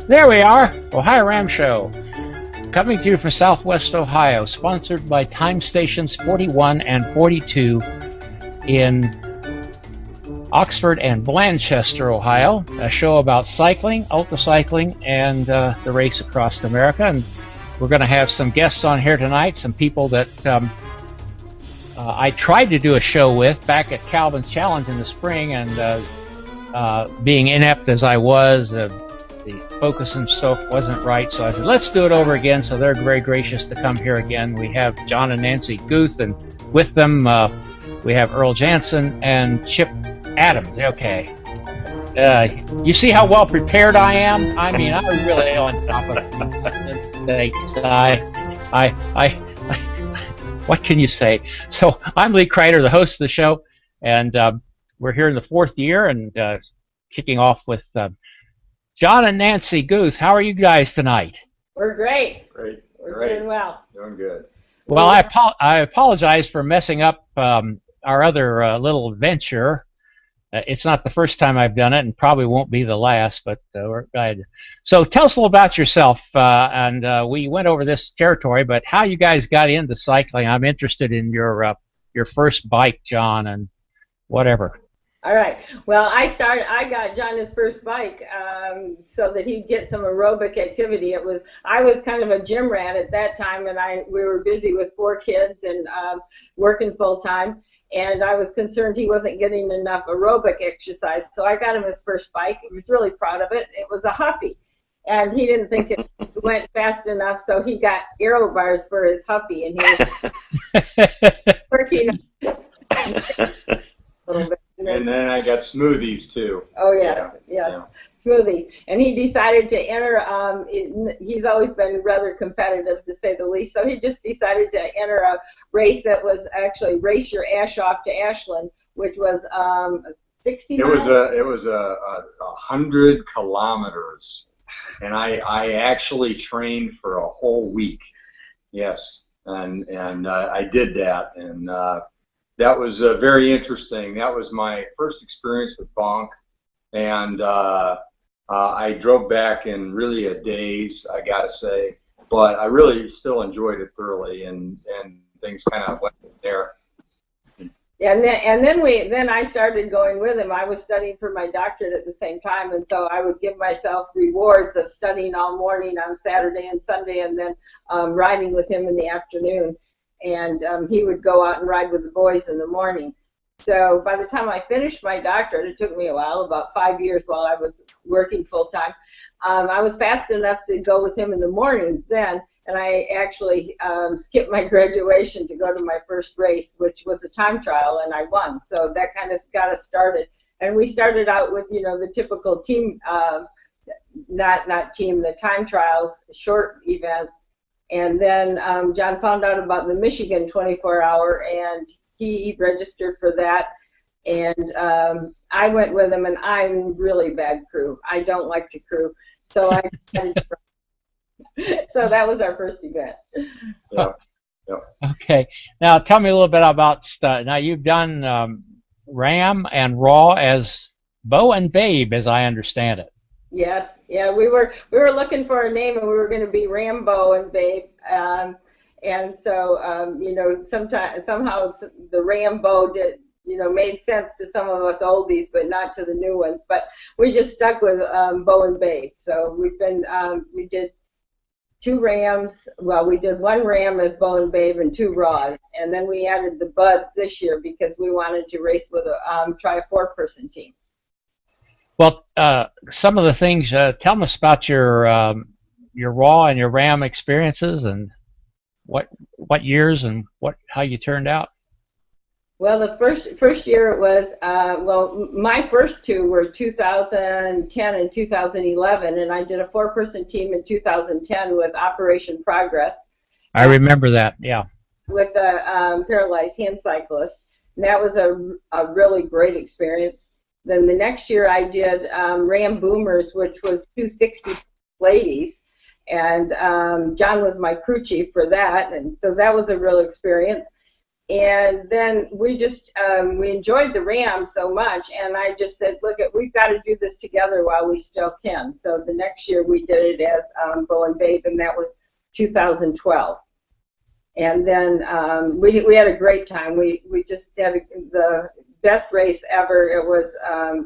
There we are, Ohio Ram Show, coming to you from Southwest Ohio, sponsored by time stations 41 and 42 in Oxford and Blanchester, Ohio, a show about cycling, ultracycling, and the race across America. And we're going to have some guests on here tonight, some people that I tried to do a show with back at Calvin's Challenge in the spring, and being inept as I was, the focus and stuff wasn't right, so I said, let's do it over again. So they're very gracious to come here again. We have John and Nancy Guth, and with them we have Earl Janssen and Chip Adams. Okay. You see how well prepared I am? I mean, I'm really on top of things. What can you say? So I'm Lee Kreider, the host of the show, and we're here in the fourth year and kicking off with John and Nancy Guth. How are you guys tonight? We're great. Great. We're doing well. Doing good. Well, I apologize for messing up our other little adventure. It's not the first time I've done it, and probably won't be the last, but we're glad. So tell us a little about yourself, and we went over this territory, but how you guys got into cycling. I'm interested in your first bike, John, and whatever. All right. Well, I got John his first bike so that he'd get some aerobic activity. I was kind of a gym rat at that time, and we were busy with 4 kids and working full time, and I was concerned he wasn't getting enough aerobic exercise. So I got him his first bike. He was really proud of it. It was a Huffy, and he didn't think it went fast enough, so he got aero bars for his Huffy, and he was working a little bit. And then I got smoothies too. Oh yes, yeah. Smoothies. And he decided to enter. He's always been rather competitive, to say the least. So he just decided to enter a race that was actually Race Your Ash Off to Ashland, which was 60 miles. It was a 100 kilometers, and I actually trained for a whole week. Yes, and I did that, and that was very interesting. That was my first experience with Bonk, and I drove back in really a daze, I gotta say, but I really still enjoyed it thoroughly, and things kind of went there. Yeah, and then I started going with him. I was studying for my doctorate at the same time, and so I would give myself rewards of studying all morning on Saturday and Sunday, and then riding with him in the afternoon. And he would go out and ride with the boys in the morning. So by the time I finished my doctorate, it took me a while, about 5 years while I was working full-time, I was fast enough to go with him in the mornings then, and I actually skipped my graduation to go to my first race, which was a time trial, and I won. So that kind of got us started. And we started out with, the typical team, the time trials, short events. And then John found out about the Michigan 24-hour, and he registered for that. And I went with him, and I'm really bad crew. I don't like to crew. So so that was our first event. Yeah. Okay. Now tell me a little bit about now you've done Ram and Raw as Beau and Babe, as I understand it. Yes, yeah, we were looking for a name, and we were going to be Rambo and Babe, and so somehow the Rambo made sense to some of us oldies, but not to the new ones. But we just stuck with Beau and Babe. So we did 2 Rams. Well, we did 1 Ram as Beau and Babe and 2 Raws, and then we added the Buds this year because we wanted to race with try a 4-person team. Well, some of the things, tell us about your Raw and your Ram experiences, and what years and how you turned out. Well, the first year it was my first 2 were 2010 and 2011, and I did a 4-person team in 2010 with Operation Progress. I remember that, yeah. With a paralyzed hand cyclist, and that was a really great experience. Then the next year I did Ram Boomers, which was 260 ladies, and John was my crew chief for that, and so that was a real experience. And then we just, we enjoyed the Ram so much, and I just said, look, we've got to do this together while we still can. So the next year we did it as Beau and Babe, and that was 2012. And then we had a great time. We just had the best race ever. It was,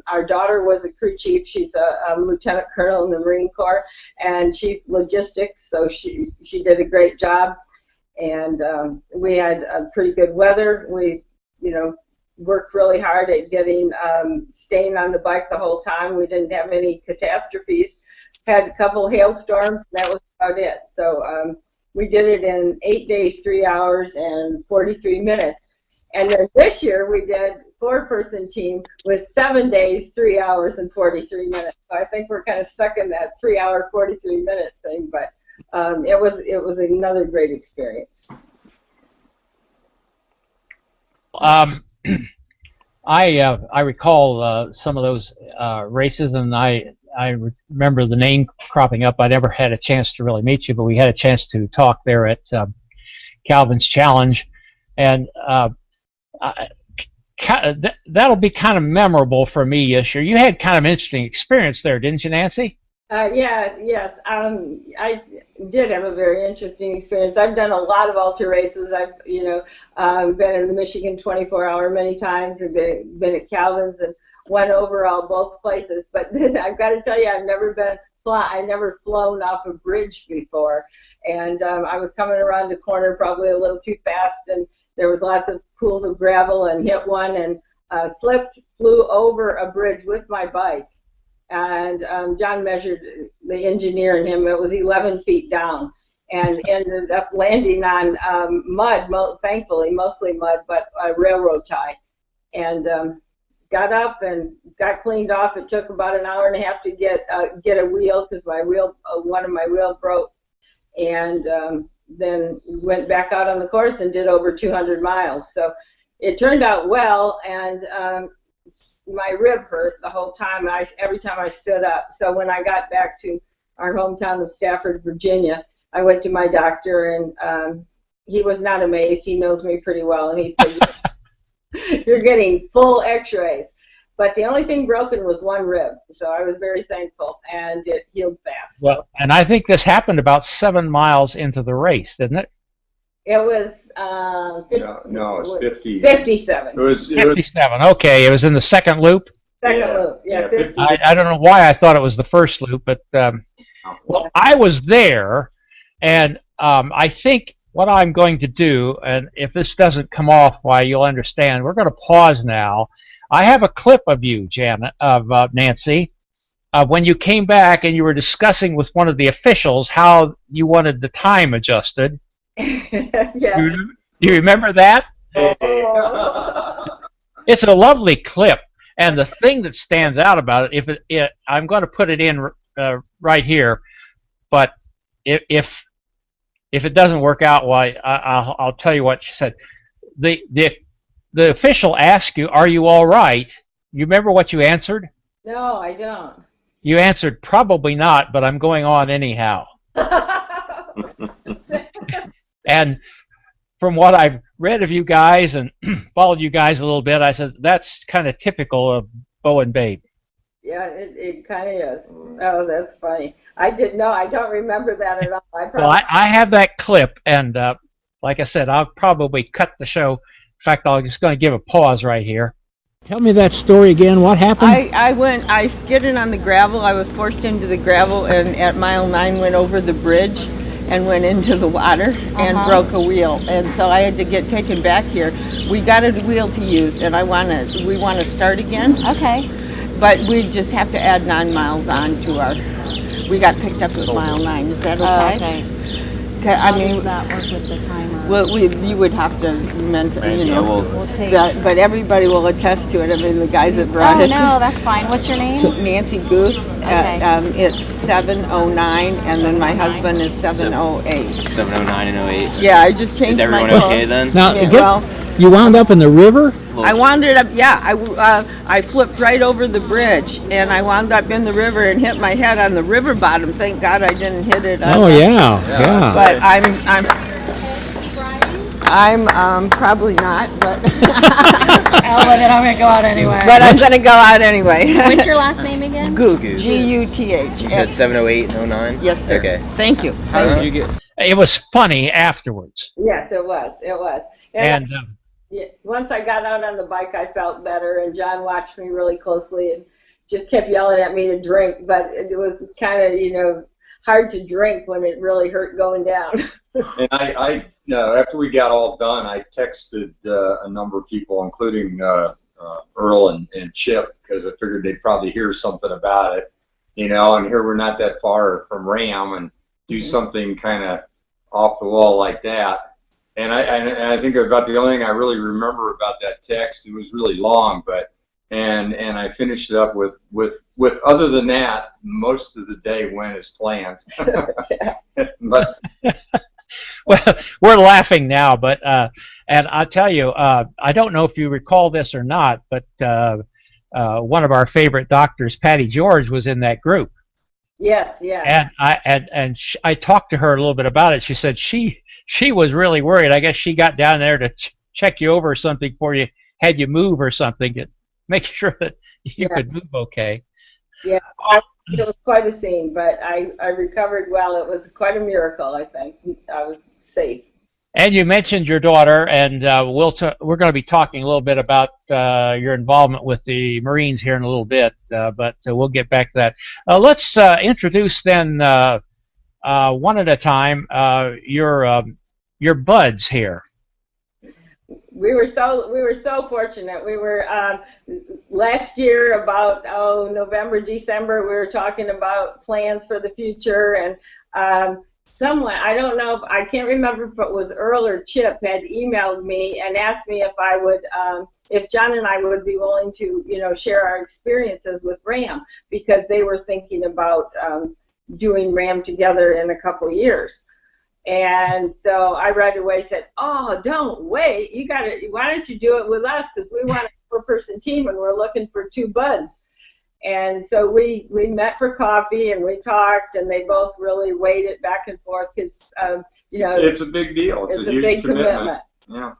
our daughter was a crew chief. She's a lieutenant colonel in the Marine Corps, and she's logistics, so she did a great job. And we had pretty good weather. We, worked really hard at getting, staying on the bike the whole time. We didn't have any catastrophes. Had a couple hailstorms, and that was about it. So we did it in 8 days, 3 hours, and 43 minutes. And then this year we did 4-person team with 7 days, 3 hours, and 43 minutes. So I think we're kind of stuck in that 3 hour, 43-minute thing, but it was another great experience. I recall some of those races, and I remember the name cropping up. I never had a chance to really meet you, but we had a chance to talk there at Calvin's Challenge, and that'll be kind of memorable for me this year. You had kind of an interesting experience there, didn't you, Nancy? Yes. I did have a very interesting experience. I've done a lot of ultra races. I've, been in the Michigan 24-hour many times, and been at Calvin's and won overall both places. But I've got to tell you, I never flown off a bridge before, and I was coming around the corner probably a little too fast, and there was lots of pools of gravel, and hit one and slipped, flew over a bridge with my bike. And John measured, the engineer and him, it was 11 feet down, and ended up landing on mud, thankfully, mostly mud, but a railroad tie. And got up and got cleaned off. It took about an hour and a half to get a wheel, because one of my wheels broke. And then went back out on the course and did over 200 miles. So it turned out well, and my rib hurt the whole time, every time I stood up. So when I got back to our hometown of Stafford, Virginia, I went to my doctor, and he was not amazed. He knows me pretty well, and he said, you're getting full x-rays. But the only thing broken was one rib, so I was very thankful, and it healed fast. Well, and I think this happened about 7 miles into the race, didn't it? It was no, it's 50. 57. It was 57. Okay, it was in the second loop. Second loop, yeah. 50. I don't know why I thought it was the first loop, but well, I was there, and I think what I'm going to do, and if this doesn't come off, why you'll understand. We're going to pause now. I have a clip of you, Janet, of Nancy, when you came back and you were discussing with one of the officials how you wanted the time adjusted. Yeah. You remember that? It's a lovely clip, and the thing that stands out about it, I'm going to put it in right here, but if it doesn't work out, why I'll tell you what she said. The official asked you, "Are you all right?" You remember what you answered? No, I don't. You answered, "Probably not, but I'm going on anyhow." And from what I've read of you guys and followed you guys a little bit, I said, that's kind of typical of Beau and Babe. Yeah, it kind of is. Oh, that's funny. I don't remember that at all. Well, I have that clip, and like I said, I'll probably cut the show. In fact, I'm just going to give a pause right here. Tell me that story again. What happened? I skidded on the gravel. I was forced into the gravel, and at mile 9 went over the bridge and went into the water and broke a wheel. And so I had to get taken back here. We got a wheel to use, and we want to start again. Okay. But we just have to add 9 miles on to our. We got picked up at mile 9. Is that okay? Okay. I mean, does that work with the timer? Well, you would have to We'll take. but everybody will attest to it. I mean, the guys that brought it. Oh, no, that's fine. What's your name? Nancy Guth. Okay. It's 709, and then my husband is 708. 709 and 08. Yeah, I just changed Is everyone my okay then? Now, Yeah, you wound up in the river? I wandered up. Yeah, I flipped right over the bridge, and I wound up in the river and hit my head on the river bottom. Thank God I didn't hit it. Oh yeah. But I'm I'm probably not, but Ellen, and I'm going to go out anyway. but I'm going to go out anyway. What's your last name again? Guth. Guth. Guth. You said 708 and 09? Yes, sir. Okay. Thank you. How did you get? It was funny afterwards. Yes, it was. It was. And Yeah, once I got out on the bike, I felt better, and John watched me really closely and just kept yelling at me to drink. But it was kind of, hard to drink when it really hurt going down. And I after we got all done, I texted a number of people, including Earl and Chip, because I figured they'd probably hear something about it, and here we're not that far from Ram and do something kind of off the wall like that. And I think about the only thing I really remember about that text. It was really long, but and I finished it up with other than that, most of the day went as planned. But, well, we're laughing now, but and I'll tell you, I don't know if you recall this or not, but one of our favorite doctors, Patty George, was in that group. Yes, yeah. And I talked to her a little bit about it. She said she was really worried. I guess she got down there to check you over or something before you had you move or something to make sure that you could move okay. Yeah, it was quite a scene, but I recovered well. It was quite a miracle, I think. I was safe. And you mentioned your daughter, and we're going to be talking a little bit about your involvement with the Marines here in a little bit, but we'll get back to that. Let's introduce then one at a time your buds here. We were so fortunate. We were last year about November, December. We were talking about plans for the future, and someone, I don't know, I can't remember if it was Earl or Chip, had emailed me and asked me if I would, if John and I would be willing to, share our experiences with RAM, because they were thinking about doing RAM together in a couple years. And so I right away said, "Oh, don't wait! Why don't you do it with us? Because we want a 4-person team and we're looking for 2 buds." And so we met for coffee and we talked, and they both really weighed it back and forth because it's a big deal. It's a huge big commitment. Yeah.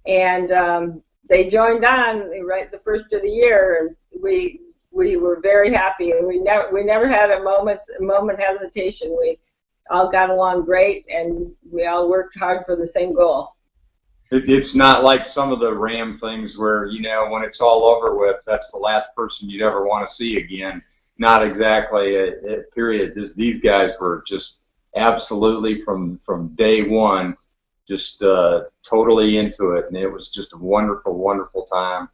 And they joined on right the first of the year, and we were very happy, and we never had a moment hesitation. We all got along great, and we all worked hard for the same goal. It's not like some of the RAM things where, when it's all over with, that's the last person you'd ever want to see again. Not exactly, period. These guys were just absolutely from day one, just totally into it, and it was just a wonderful, wonderful time.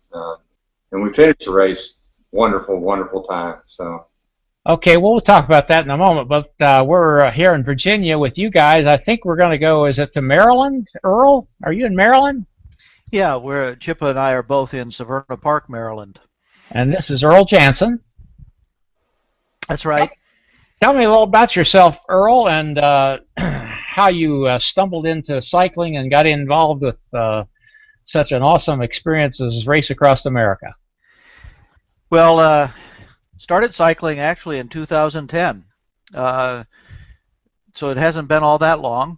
And we finished the race, wonderful, wonderful time. So. Okay, well, we'll talk about that in a moment, but we're here in Virginia with you guys. I think we're going to go, is it to Maryland? Earl, are you in Maryland? Yeah, Chip and I are both in Severna Park, Maryland. And this is Earl Janssen. That's right. Tell me a little about yourself, Earl, and how you stumbled into cycling and got involved with such an awesome experience as Race Across America. Well, started cycling actually in 2010, so it hasn't been all that long.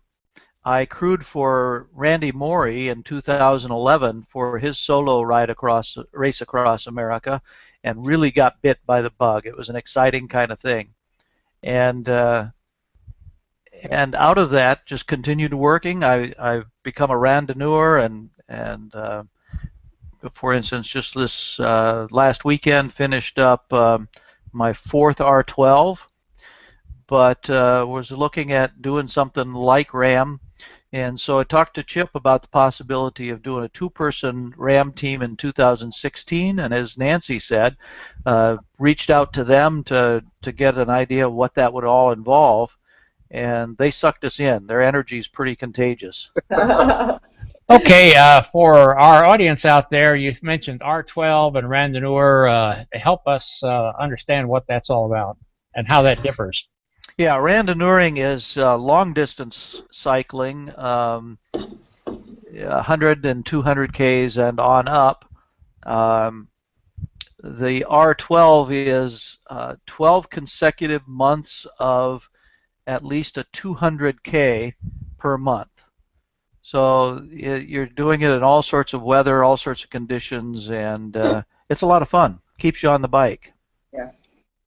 I crewed for Randy Morey in 2011 for his solo Race Across America, and really got bit by the bug. It was an exciting kind of thing, and out of that, just continued working. I've become a randonneur, and for instance, just this last weekend finished up my 4th R12, but was looking at doing something like RAM, and so I talked to Chip about the possibility of doing a 2-person RAM team in 2016, and as Nancy said, reached out to them to get an idea of what that would all involve, and they sucked us in. Their energy is pretty contagious. Okay, for our audience out there, you mentioned R12 and Randonneur. Help us understand what that's all about and how that differs. Yeah, randonneuring is long-distance cycling, 100 and 200 Ks and on up. The R12 is 12 consecutive months of at least a 200 K per month. So you're doing it in all sorts of weather, all sorts of conditions, and it's a lot of fun. Keeps you on the bike. Yeah.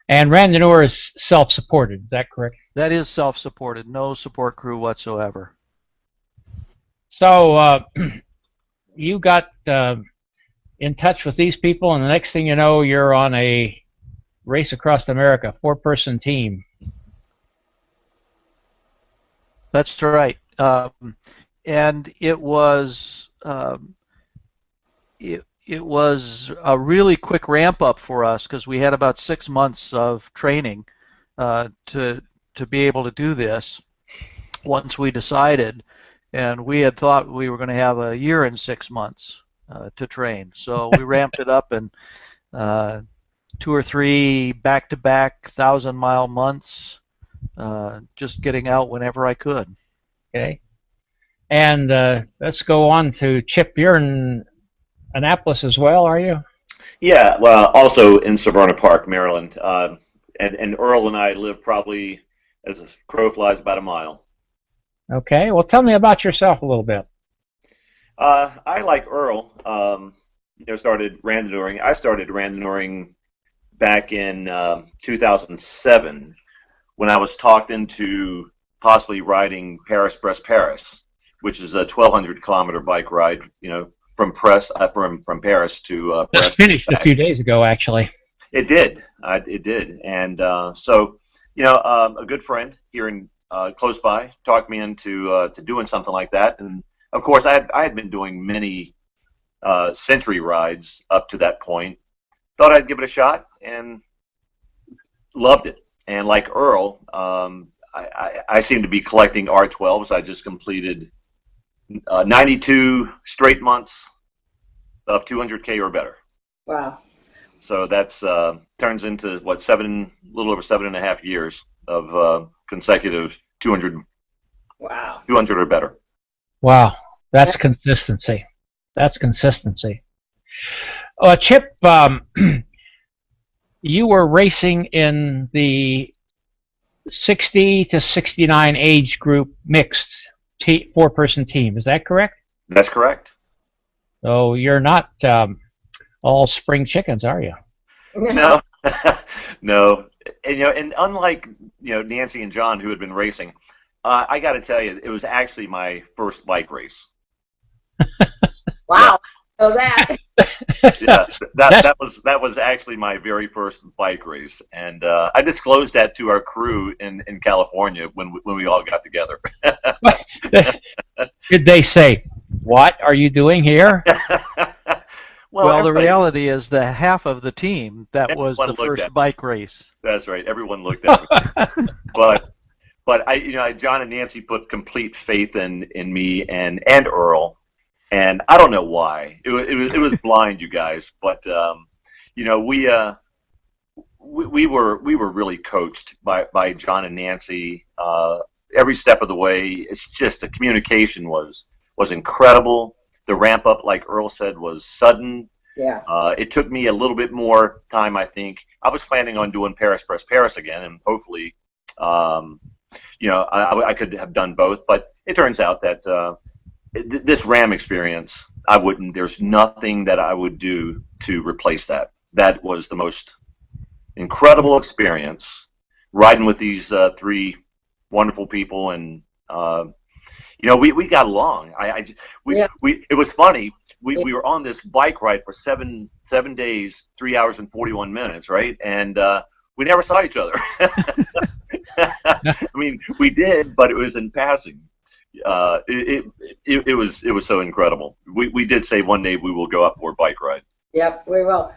And Randonneur is self-supported. Is that correct? That is self-supported. No support crew whatsoever. So you got in touch with these people, and the next thing you know, you're on a Race Across America 4-person team. That's right. And it was it was a really quick ramp up for us because we had about 6 months of training to be able to do this. Once we decided, and we had thought we were going to have a year and 6 months to train, so we ramped it up, and 2 or 3 back-to-back 1,000-mile months, just getting out whenever I could. Okay. And let's go on to Chip. You're in Annapolis as well, are you? Yeah, well, also in Severna Park, Maryland. And Earl and I live probably, as a crow flies, about a mile. Okay. Well, tell me about yourself a little bit. I, like Earl, started randonneuring. I started randonneuring back in 2007 when I was talked into possibly riding Paris-Brest-Paris, which is a 1,200-kilometer bike ride, from from Paris to Brest. Just finished a few days ago, actually. It did. It did. And so, a good friend here in close by talked me into doing something like that. And of course, I had been doing many century rides up to that point. Thought I'd give it a shot and loved it. And like Earl, I seem to be collecting R12s. I just completed 92 straight months of 200K or better. Wow. So that's turns into a little over 7.5 years of consecutive 200. Wow. 200 or better. Wow, that's consistency. That's consistency. Chip, you were racing in the 60 to 69 age group mixed 4-person team. Is that correct? That's correct. So you're not all spring chickens, are you? No, no. And unlike Nancy and John, who had been racing, I got to tell you, it was actually my first bike race. Wow. So that. Yeah, that was actually my very first bike race, and I disclosed that to our crew in California when we all got together. Did they say, "What are you doing here?" Well, the reality is that half of the team that was the first bike race. That's right. Everyone looked at me, but John and Nancy put complete faith in me and Earl. And I don't know why. It was blind, you guys. But we were really coached by John and Nancy every step of the way. It's just the communication was incredible. The ramp up, like Earl said, was sudden. Yeah. It took me a little bit more time, I think. I was planning on doing Paris again, and hopefully, I could have done both. But it turns out that. This RAM experience, I wouldn't. There's nothing that I would do to replace that. That was the most incredible experience, riding with these 3 wonderful people, and we got along. It was funny. We were on this bike ride for 7 days, 3 hours and 41 minutes, right? And we never saw each other. I mean, we did, but it was in passing. It was so incredible. We did say one day we will go up for a bike ride. Yep, we will.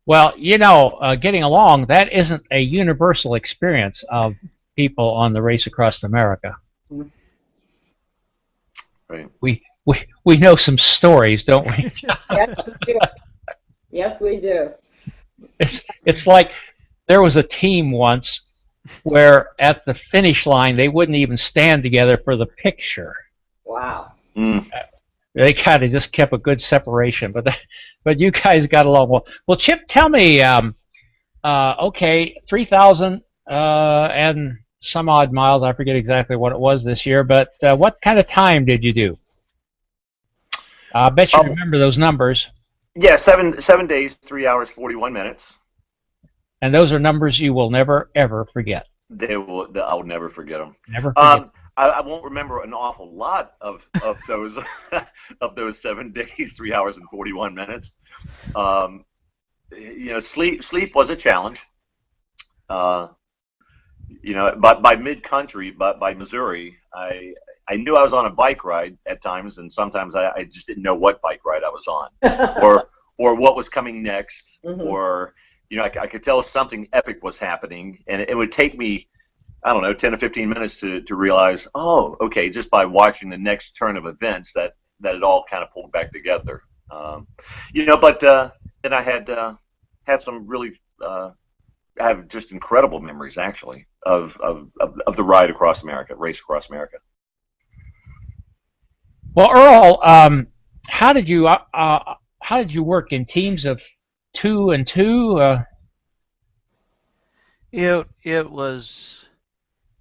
Well, getting along, that isn't a universal experience of people on the Race Across America. Right. We know some stories, don't we? Yes, we do. Yes, we do. It's like there was a team once where at the finish line they wouldn't even stand together for the picture. Wow. They kind of just kept a good separation, but you guys got along well. Well, Chip, tell me, okay, 3,000 and some odd miles. I forget exactly what it was this year, but what kind of time did you do? I bet you remember those numbers. Yeah, 7 days, 3 hours, 41 minutes. And those are numbers you will never, ever forget. I'll never forget them. Never forget. I won't remember an awful lot of those of those 7 days, 3 hours, and 41 minutes. Sleep was a challenge. But by mid-country, by Missouri, I knew I was on a bike ride at times, and sometimes I just didn't know what bike ride I was on, or what was coming next, or I could tell something epic was happening, and it would take me, I don't know, 10 or 15 minutes to realize, oh, okay, just by watching the next turn of events that it all kind of pulled back together. But then I had some really I have just incredible memories actually of the ride across America, race across America. Well, Earl, how did you work in teams of 2 and 2? It was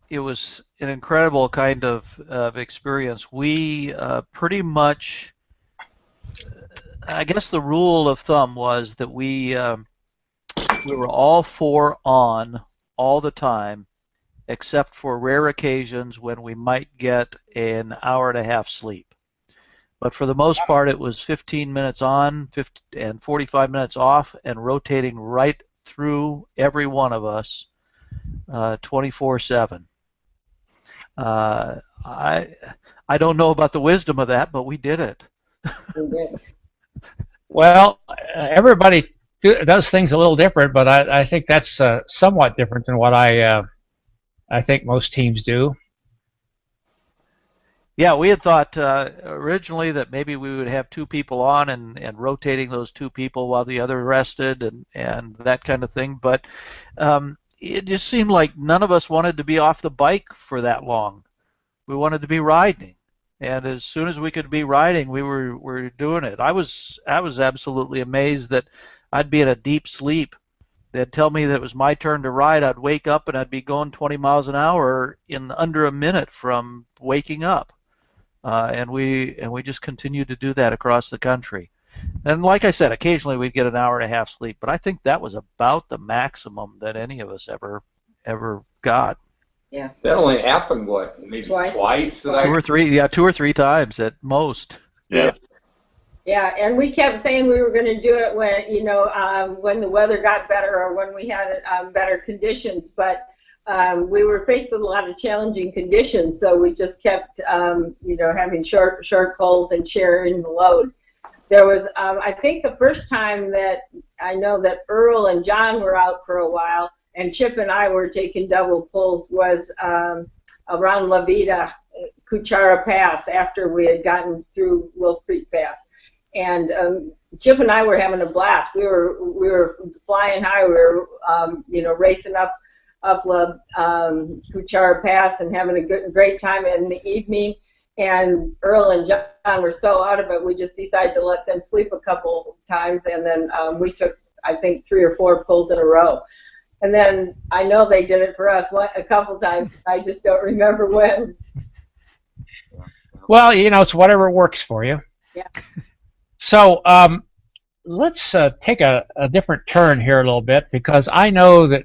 an incredible kind of experience. We pretty much, I guess the rule of thumb was that we were all 4 on all the time, except for rare occasions when we might get an hour and a half sleep. But for the most part, it was 15 minutes on and 45 minutes off, and rotating right through every one of us 24/7. I don't know about the wisdom of that, but we did it. Well, everybody does things a little different, but I think that's somewhat different than what I think most teams do. Yeah, we had thought originally that maybe we would have 2 people on and rotating those 2 people while the other rested and that kind of thing. But it just seemed like none of us wanted to be off the bike for that long. We wanted to be riding. And as soon as we could be riding, we were doing it. I was absolutely amazed that I'd be in a deep sleep. They'd tell me that it was my turn to ride. I'd wake up and I'd be going 20 miles an hour in under a minute from waking up. And we just continued to do that across the country. And like I said, occasionally we'd get an hour and a half sleep, but I think that was about the maximum that any of us ever got. Yeah. That only happened, what, maybe twice? 2 or 3 times at most. Yeah. Yeah, and we kept saying we were going to do it when the weather got better or when we had better conditions, but we were faced with a lot of challenging conditions, so we just kept, having short poles and sharing the load. There was, I think, the first time that I know that Earl and John were out for a while, and Chip and I were taking double pulls was around La Vida, Cuchara Pass, after we had gotten through Wolf Creek Pass. And Chip and I were having a blast. We were flying high. We were, racing up Cuchara Pass and having a great time in the evening. And Earl and John were so out of it, we just decided to let them sleep a couple times, and then we took, I think, 3 or 4 pulls in a row. And then I know they did it for us a couple times. I just don't remember when. Well, it's whatever works for you. Yeah. So let's take a different turn here a little bit, because I know that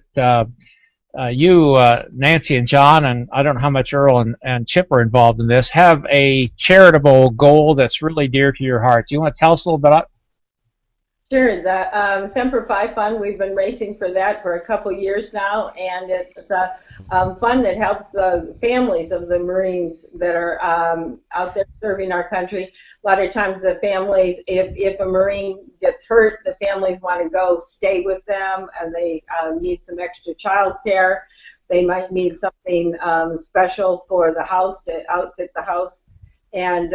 you, Nancy and John, and I don't know how much Earl and Chip are involved in this, have a charitable goal that's really dear to your heart. Do you want to tell us a little bit about? Sure. The Semper Fi Fund, we've been racing for that for a couple years now, and it's a fund that helps the families of the Marines that are out there serving our country. A lot of times the families, if a Marine gets hurt, the families want to go stay with them, and they need some extra child care. They might need something special for the house to outfit the house. And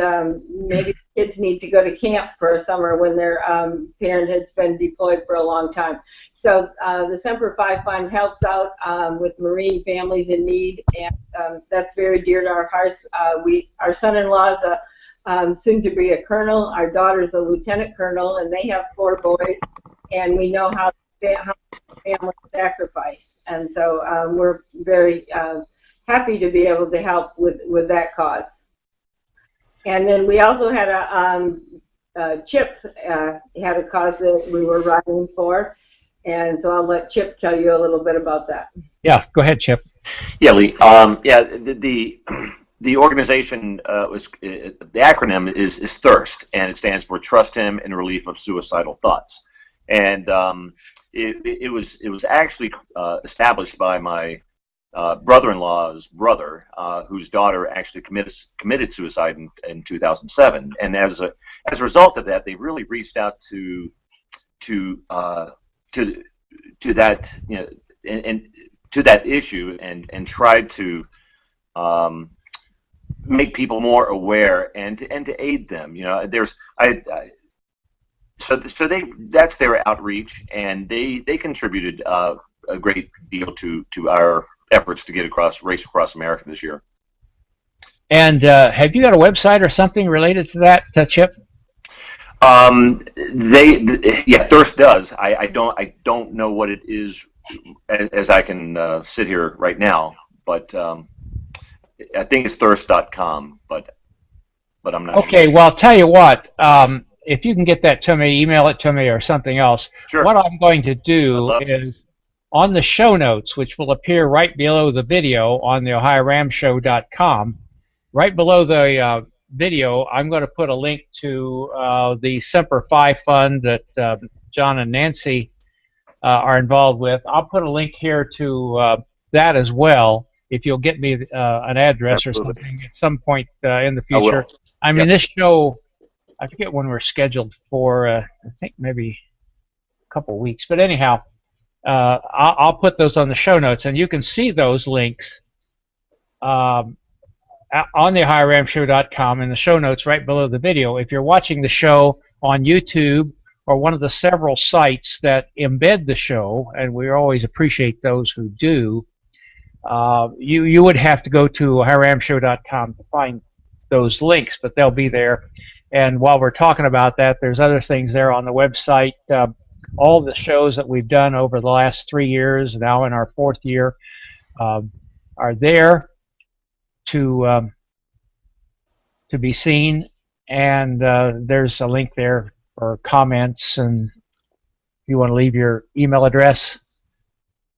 maybe the kids need to go to camp for a summer when their parent has been deployed for a long time. So the Semper Fi Fund helps out with Marine families in need, and that's very dear to our hearts. Our son-in-law is soon to be a colonel. Our daughter's a lieutenant colonel, and they have 4 boys. And we know how family sacrifice, and so we're very happy to be able to help with that cause. And then we also had Chip had a cause that we were running for, and so I'll let Chip tell you a little bit about that. Yeah, go ahead, Chip. Yeah, Lee. The organization the acronym is THIRST, and it stands for Trust Him in Relief of Suicidal Thoughts. And it was actually established by my brother-in-law's brother, whose daughter actually committed suicide in 2007. And as a result of that, they really reached out to that, and to that issue, and tried to make people more aware and to aid them. That's their outreach, and they contributed a great deal to our efforts to get race across America this year. And have you got a website or something related to that, Chip? Thirst does. I don't know what it is as I can sit here right now, but I think it's thirst.com, but I'm not sure. Okay, well, I'll tell you what. If you can get that to me, email it to me or something else. Sure. What I'm going to do is on the show notes, which will appear right below the video on the OhioRamShow.com, right below the video, I'm going to put a link to the Semper Fi fund that John and Nancy are involved with. I'll put a link here to that as well, if you'll get me an address or something at some point in the future. I mean, this show, I forget when we're scheduled for, I think maybe a couple of weeks. But anyhow, I'll put those on the show notes, and you can see those links on the OhioRamShow.com in the show notes right below the video. If you're watching the show on YouTube or one of the several sites that embed the show, and we always appreciate those who do, you would have to go to OhioRamShow.com to find those links, but they'll be there. And while we're talking about that, there's other things there on the website. All the shows that we've done over the last 3 years, now in our 4th year, are there to be seen, and there's a link there for comments, and if you want to leave your email address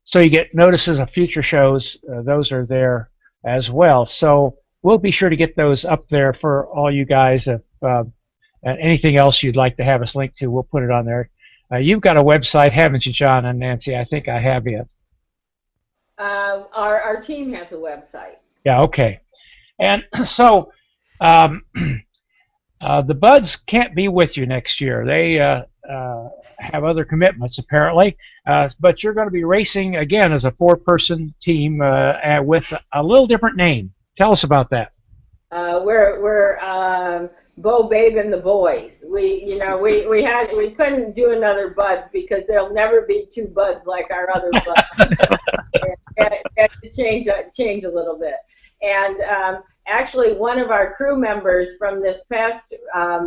so you get notices of future shows, those are there as well. So we'll be sure to get those up there for all you guys. If and anything else you'd like to have us link to, we'll put it on there. You've got a website, haven't you, John and Nancy? I think I have it. Our team has a website. Yeah, okay. And so the Buds can't be with you next year. They have other commitments, apparently. But you're going to be racing, again, as a 4-person team with a little different name. Tell us about that. We're Beau, Babe, and the Boys. We couldn't do another Buds because there'll never be 2 Buds like our other Buds. Had to change a little bit. And actually, one of our crew members from this past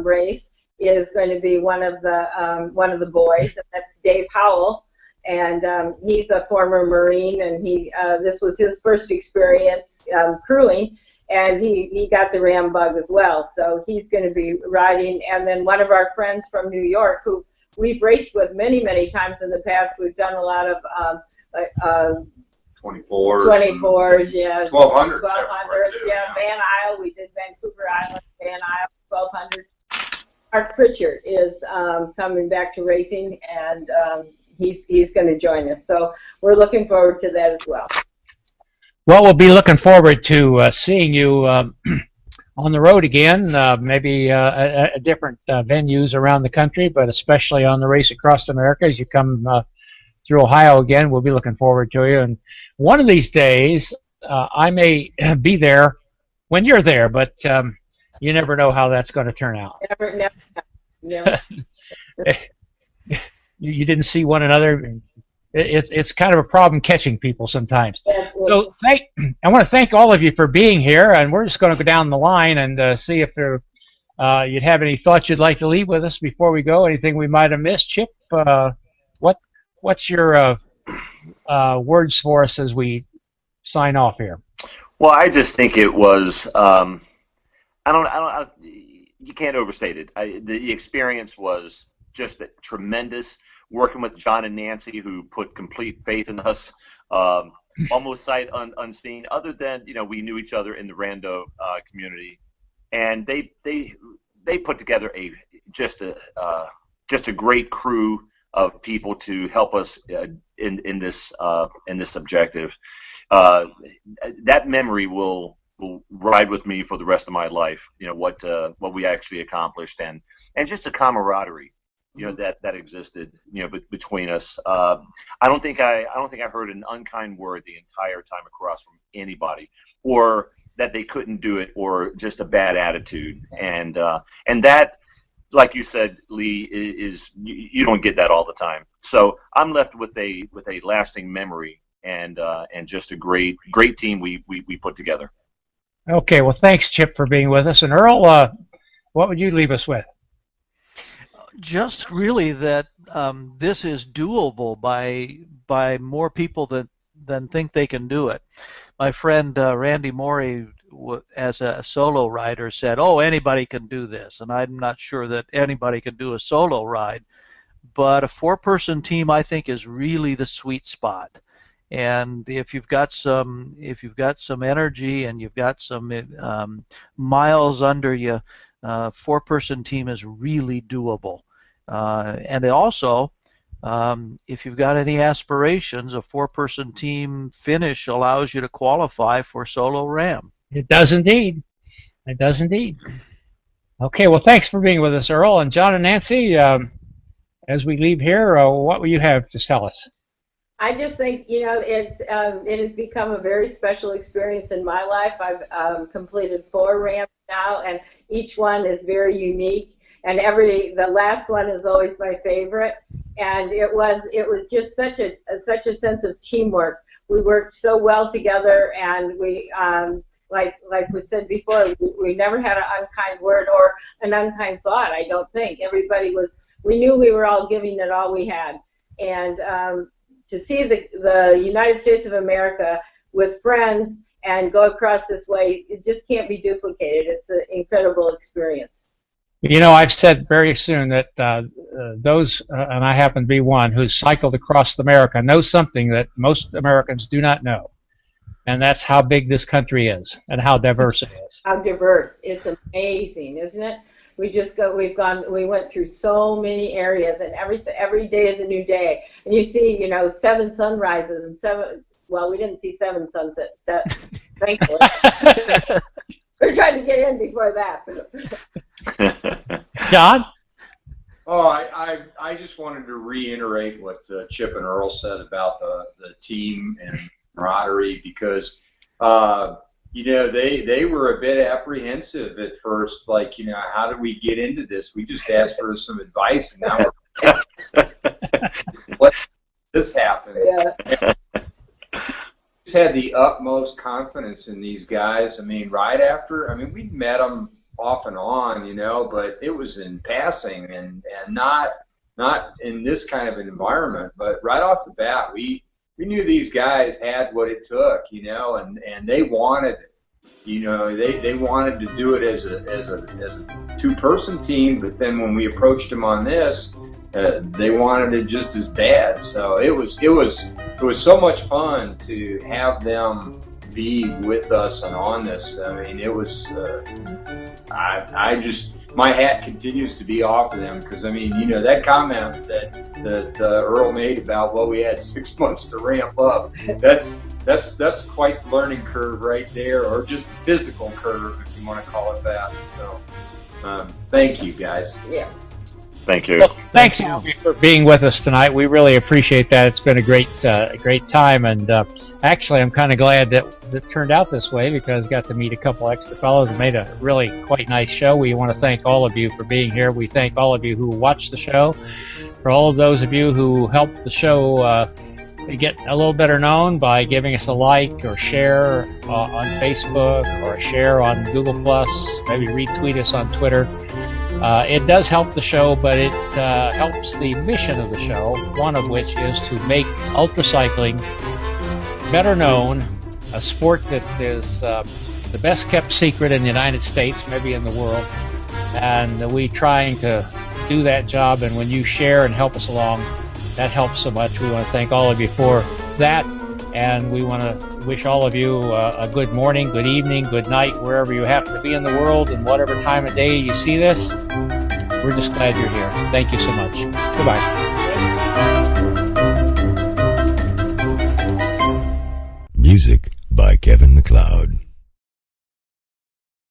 race is going to be one of the boys, and that's Dave Howell. And he's a former Marine, and this was his first experience crewing. And he got the Ram bug as well, so he's going to be riding. And then one of our friends from New York, who we've raced with many, many times in the past, we've done a lot of 24s, yeah, 1200s, yeah, Van Isle. We did Vancouver Island, Van Isle, 1200. Mark Pritchard is coming back to racing, and he's going to join us. So we're looking forward to that as well. Well, we'll be looking forward to seeing you on the road again, maybe at different venues around the country, but especially on the Race Across America as you come through Ohio again. We'll be looking forward to you. And one of these days, I may be there when you're there, but you never know how that's going to turn out. Never. You didn't see one another. It's kind of a problem catching people sometimes. So I want to thank all of you for being here, and we're just going to go down the line and see if you'd have any thoughts you'd like to leave with us before we go. Anything we might have missed, Chip? What's your words for us as we sign off here? Well, I just think it was. You can't overstate it. The experience was just tremendous. Working with John and Nancy, who put complete faith in us, almost sight unseen. Other than we knew each other in the rando community, and they put together just a great crew of people to help us in this objective. That memory will ride with me for the rest of my life. What we actually accomplished, and just a camaraderie, that existed, between us. I don't think I heard an unkind word the entire time across from anybody, or that they couldn't do it, or just a bad attitude. And that, like you said, Lee, is you don't get that all the time. So I'm left with a lasting memory, and just a great team we put together. Okay, well, thanks, Chip, for being with us. And Earl, what would you leave us with? Just really that this is doable by more people than think they can do it. My friend Randy Morey, as a solo rider, said, "Oh, anybody can do this," and I'm not sure that anybody can do a solo ride, but a 4-person team, I think, is really the sweet spot. And if you've got some energy and you've got some miles under you, 4-person team is really doable. And also, if you've got any aspirations, a 4-person team finish allows you to qualify for solo RAM. It does indeed. It does indeed. Okay, well, thanks for being with us, Earl. And John and Nancy, as we leave here, what will you have to tell us? I just think, it has become a very special experience in my life. I've completed 4 ramps now, and each one is very unique. And the last one is always my favorite. And it was just such a sense of teamwork. We worked so well together, and we, like we said before, we never had an unkind word or an unkind thought. I don't think we knew we were all giving it all we had, and to see the United States of America with friends and go across this way, it just can't be duplicated. It's an incredible experience. I've said very soon that those, and I happen to be one, who's cycled across America, know something that most Americans do not know, and that's how big this country is and how diverse it is. How diverse. It's amazing, isn't it? We went through so many areas, and every day is a new day. And you see, 7 sunrises and we didn't see 7 sunsets, thankfully. We're trying to get in before that. John? Oh, I just wanted to reiterate what Chip and Earl said about the team and camaraderie, because they were a bit apprehensive at first, like, how did we get into this? We just asked for some advice, and now what this happened. Yeah. Just had the utmost confidence in these guys. We'd met them off and on, but it was in passing and not in this kind of an environment. But right off the bat, we knew these guys had what it took, and they wanted it. They wanted to do it as a 2-person team, but then when we approached them on this, they wanted it just as bad. So it was so much fun to have them be with us and on this. It was my hat continues to be off to them, because that comment that Earl made about, we had 6 months to ramp up, that's quite the learning curve right there, or just a physical curve, if you want to call it that. So thank you, guys. Yeah. Thank you. Well, thanks for being with us tonight. We really appreciate that. It's been a great time, and actually, I'm kind of glad that it turned out this way, because I got to meet a couple extra fellows and made a really quite nice show. We want to thank all of you for being here. We thank all of you who watched the show, for all of those of you who helped the show get a little better known by giving us a like or share on Facebook, or a share on Google+, maybe retweet us on Twitter. It does help the show, but it helps the mission of the show, one of which is to make ultracycling better known a sport that is the best kept secret in the United States, maybe in the world, and we trying to do that job. And when you share and help us along, that helps so much. We want to thank all of you for that, and we want to wish all of you a good morning, good evening, good night, wherever you happen to be in the world, and whatever time of day you see this. We're just glad you're here. Thank you so much. Goodbye. Music by Kevin MacLeod.